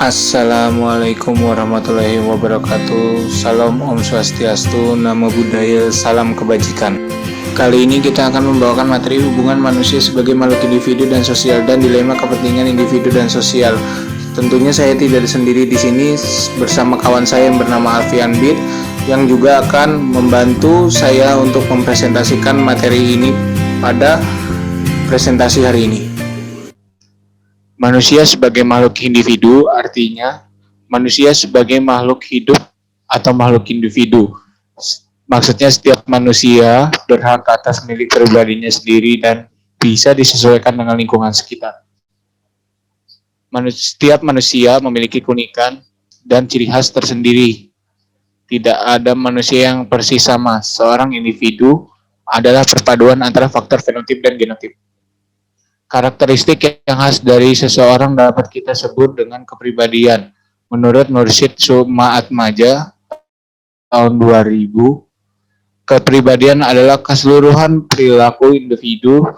Assalamualaikum warahmatullahi wabarakatuh. Salam Om Swastiastu, Namo Buddhaya, salam kebajikan. Kali ini kita akan membawakan materi hubungan manusia sebagai makhluk individu dan sosial dan dilema kepentingan individu dan sosial. Tentunya saya tidak sendiri di sini, bersama kawan saya yang bernama Alfian Bid yang juga akan membantu saya untuk mempresentasikan materi ini pada presentasi hari ini. Manusia sebagai makhluk individu artinya manusia sebagai makhluk hidup atau makhluk individu. Maksudnya setiap manusia berhak atas milik pribadinya sendiri dan bisa disesuaikan dengan lingkungan sekitar. Setiap manusia memiliki keunikan dan ciri khas tersendiri. Tidak ada manusia yang persis sama. Seorang individu adalah perpaduan antara faktor fenotip dan genotip. Karakteristik yang khas dari seseorang dapat kita sebut dengan kepribadian. Menurut Mursyid Sumaatmaja tahun 2000, kepribadian adalah keseluruhan perilaku individu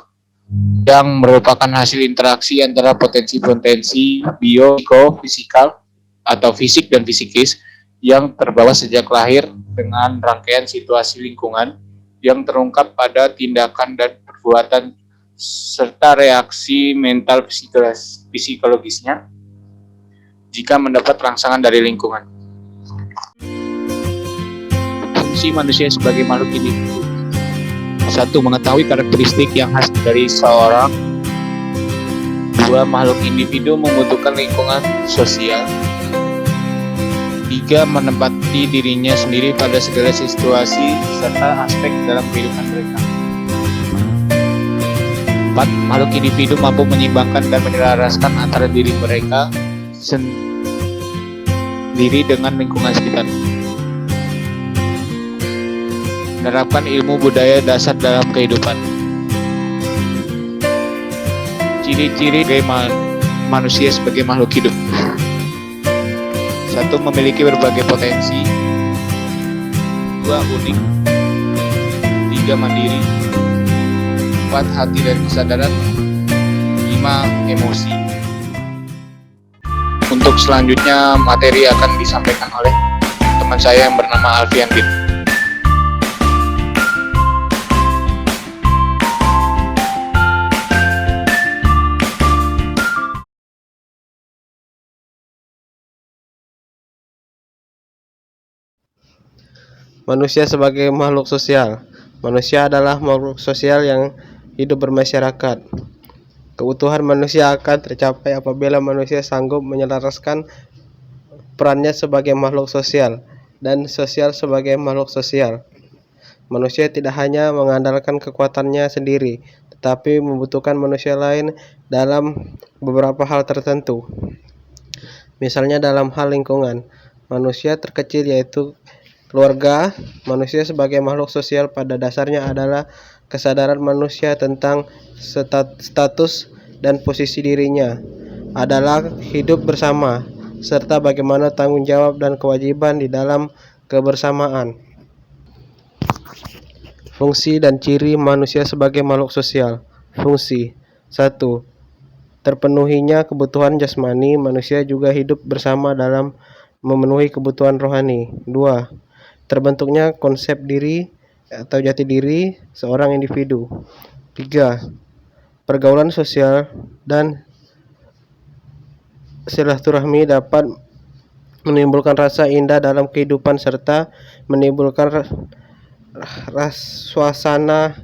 yang merupakan hasil interaksi antara potensi-potensi bio-psikofisikal atau fisik dan psikis yang terbawa sejak lahir dengan rangkaian situasi lingkungan yang terungkap pada tindakan dan perbuatan serta reaksi mental psikologisnya jika mendapat rangsangan dari lingkungan. Fungsi manusia sebagai makhluk individu: 1. Mengetahui karakteristik yang khas dari seorang. 2. Makhluk individu membutuhkan lingkungan sosial. 3. Menempati dirinya sendiri pada segala situasi serta aspek dalam kehidupan mereka. 4. Makhluk individu mampu menyeimbangkan dan menyelaraskan antara diri mereka sendiri dengan lingkungan sekitar. Menerapkan ilmu budaya dasar dalam kehidupan. Ciri-ciri manusia sebagai makhluk hidup: 1. Memiliki berbagai potensi. 2. Unik. 3. Mandiri. 4. Hati dan kesadaran. 5. Emosi. Untuk selanjutnya materi akan disampaikan oleh teman saya yang bernama Alfian Bid. Manusia sebagai makhluk sosial. Manusia adalah makhluk sosial yang hidup bermasyarakat. Keutuhan manusia akan tercapai apabila manusia sanggup menyelaraskan perannya sebagai makhluk sosial dan sosial sebagai makhluk sosial. Manusia tidak hanya mengandalkan kekuatannya sendiri, tetapi membutuhkan manusia lain dalam beberapa hal tertentu. Misalnya dalam hal lingkungan, manusia terkecil yaitu keluarga. Manusia sebagai makhluk sosial pada dasarnya adalah kesadaran manusia tentang status dan posisi dirinya adalah hidup bersama, serta bagaimana tanggung jawab dan kewajiban di dalam kebersamaan. Fungsi dan ciri manusia sebagai makhluk sosial. Fungsi: 1. Terpenuhinya kebutuhan jasmani, manusia juga hidup bersama dalam memenuhi kebutuhan rohani. 2. Terbentuknya konsep diri atau jati diri seorang individu. 3. Pergaulan sosial dan silaturahmi dapat menimbulkan rasa indah dalam kehidupan serta menimbulkan suasana.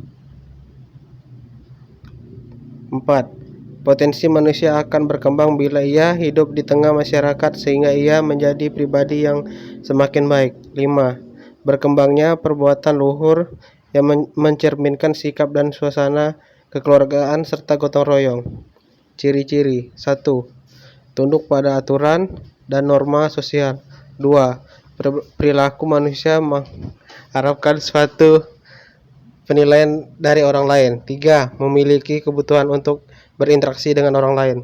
4. Potensi manusia akan berkembang bila ia hidup di tengah masyarakat sehingga ia menjadi pribadi yang semakin baik. 5. Berkembangnya perbuatan luhur yang mencerminkan sikap dan suasana kekeluargaan serta gotong royong. Ciri-ciri: 1. Tunduk pada aturan dan norma sosial. 2. Perilaku manusia mengharapkan suatu penilaian dari orang lain. 3. Memiliki kebutuhan untuk berinteraksi dengan orang lain.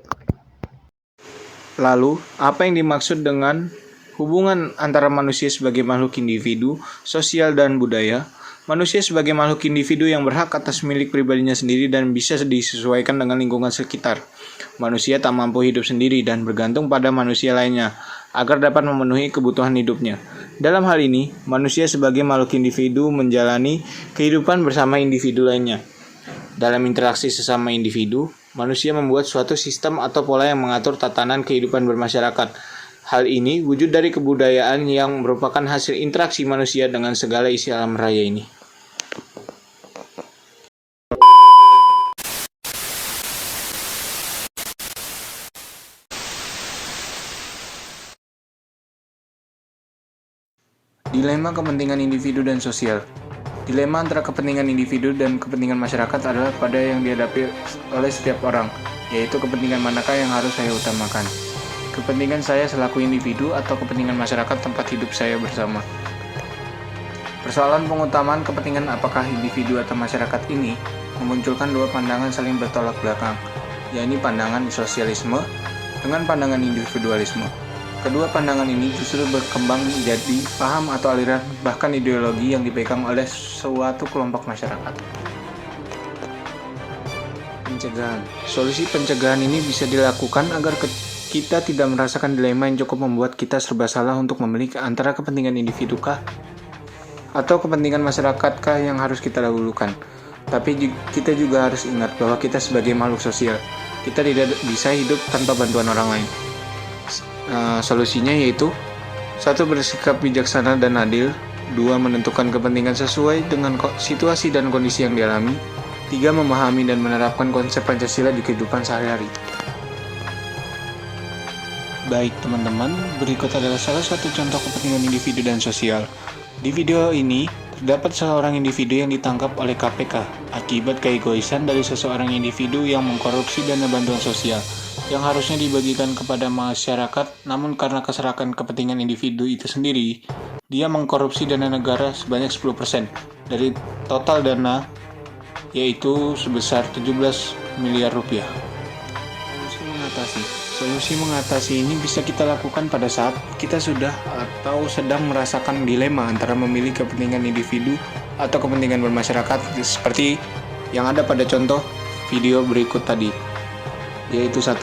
Lalu, apa yang dimaksud dengan hubungan antara manusia sebagai makhluk individu, sosial, dan budaya? Manusia sebagai makhluk individu yang berhak atas milik pribadinya sendiri dan bisa disesuaikan dengan lingkungan sekitar. Manusia tak mampu hidup sendiri dan bergantung pada manusia lainnya agar dapat memenuhi kebutuhan hidupnya. Dalam hal ini, manusia sebagai makhluk individu menjalani kehidupan bersama individu lainnya. Dalam interaksi sesama individu, manusia membuat suatu sistem atau pola yang mengatur tatanan kehidupan bermasyarakat. Hal ini wujud dari kebudayaan yang merupakan hasil interaksi manusia dengan segala isi alam raya ini. Dilema kepentingan individu dan sosial. Dilema antara kepentingan individu dan kepentingan masyarakat adalah pada yang dihadapi oleh setiap orang, yaitu kepentingan manakah yang harus saya utamakan. Kepentingan saya selaku individu atau kepentingan masyarakat tempat hidup saya bersama. Persoalan pengutamaan kepentingan apakah individu atau masyarakat ini memunculkan dua pandangan saling bertolak belakang, yakni pandangan sosialisme dengan pandangan individualisme. Kedua pandangan ini justru berkembang menjadi paham atau aliran bahkan ideologi yang dipegang oleh suatu kelompok masyarakat. Pencegahan. Solusi pencegahan ini bisa dilakukan agar kita tidak merasakan dilema yang cukup membuat kita serba salah untuk memilih antara kepentingan individu kah atau kepentingan masyrakatkah yang harus kita dahulukan. Tapi kita juga harus ingat bahwa kita sebagai makhluk sosial, kita tidak bisa hidup tanpa bantuan orang lain. Solusinya yaitu 1. Bersikap bijaksana dan adil. 2. Menentukan kepentingan sesuai dengan situasi dan kondisi yang dialami. 3. Memahami dan menerapkan konsep Pancasila di kehidupan sehari-hari. Baik teman-teman, berikut adalah salah satu contoh kepentingan individu dan sosial. Di video ini, terdapat seorang individu yang ditangkap oleh KPK akibat keegoisan dari seseorang individu yang mengkorupsi dana bantuan sosial yang harusnya dibagikan kepada masyarakat, namun karena keserakan kepentingan individu itu sendiri, dia mengkorupsi dana negara sebanyak 10% dari total dana, yaitu sebesar 17 miliar rupiah. Solusi mengatasi ini bisa kita lakukan pada saat kita sudah atau sedang merasakan dilema antara memilih kepentingan individu atau kepentingan bermasyarakat seperti yang ada pada contoh video berikut tadi, yaitu 1.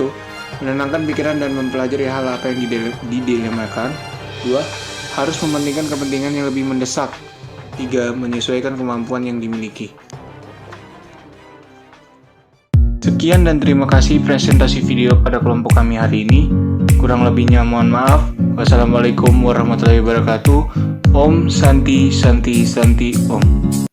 Menenangkan pikiran dan mempelajari hal apa yang didilemakan. 2. Harus mementingkan kepentingan yang lebih mendesak. 3. Menyesuaikan kemampuan yang dimiliki. Sekian dan terima kasih presentasi video pada kelompok kami hari ini. Kurang lebihnya mohon maaf. Wassalamualaikum warahmatullahi wabarakatuh. Om Santi Santi Santi Om.